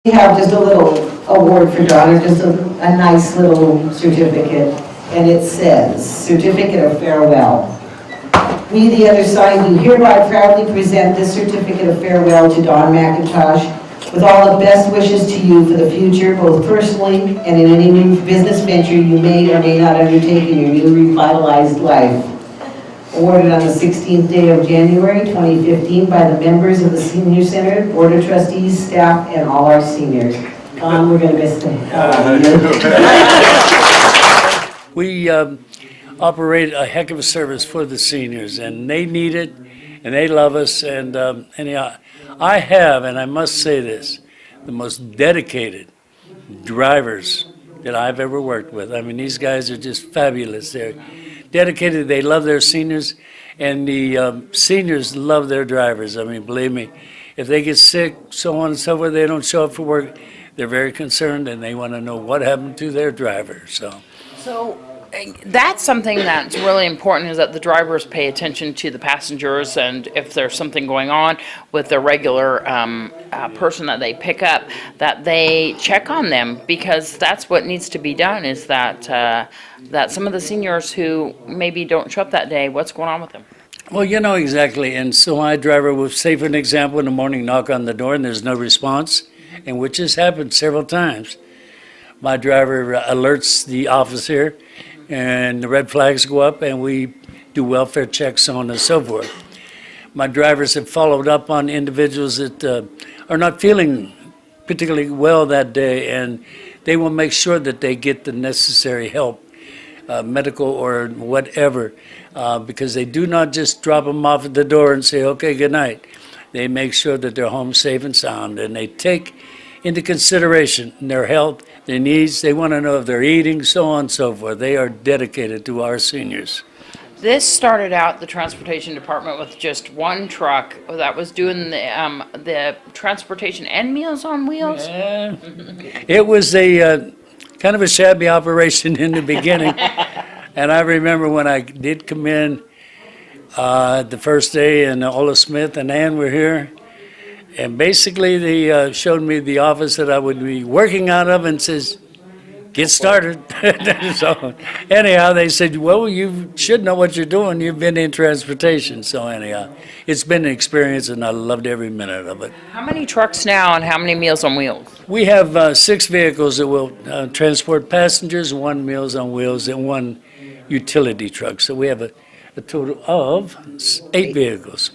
We have just a little award for Dawn, or just a nice little certificate, and it says, Certificate of Farewell. We, the other side, do hereby proudly present this certificate of farewell to Dawn McIntosh with all the best wishes to you for the future, both personally and in any new business venture you may or may not undertake in your new revitalized life. Awarded on the 16th day of January 2015 by the members of the Senior Center, Board of Trustees, staff, and all our seniors. We're going to miss them. We operate a heck of a service for the seniors, and they need it, and they love us. And anyhow, I have, and I must say this, the most dedicated drivers that I've ever worked with. I mean, these guys are just fabulous. They're dedicated. They love their seniors, and the seniors love their drivers. I mean, believe me, if they get sick, so on and so forth, they don't show up for work, they're very concerned, and they want to know what happened to their driver. So that's something that's really important, is that the drivers pay attention to the passengers, and if there's something going on with the regular person that they pick up, that they check on them, because that's what needs to be done, is that that some of the seniors who maybe don't show up that day, what's going on with them? Well, you know exactly, and so my driver will, say for an example, in the morning, knock on the door and there's no response, and which has happened several times. My driver alerts the officer, and the red flags go up, and we do welfare checks, so on and so forth. My drivers have followed up on individuals that are not feeling particularly well that day, and they will make sure that they get the necessary help, medical or whatever, because they do not just drop them off at the door and say, okay, good night. They make sure that they're home safe and sound, and they take into consideration their health, their needs. They want to know if they're eating, so on and so forth. They are dedicated to our seniors. This started out the transportation department with just one truck that was doing the transportation and Meals on Wheels. Yeah. It was a kind of a shabby operation in the beginning. And I remember when I did come in the first day, and Ola Smith and Ann were here, and basically they showed me the office that I would be working out of and says, get started. So anyhow, they said, well, you should know what you're doing. You've been in transportation. So anyhow, it's been an experience, and I loved every minute of it. How many trucks now, and how many Meals on Wheels? We have 6 vehicles that will transport passengers, 1 Meals on Wheels, and 1 utility truck. So we have a total of 8 vehicles.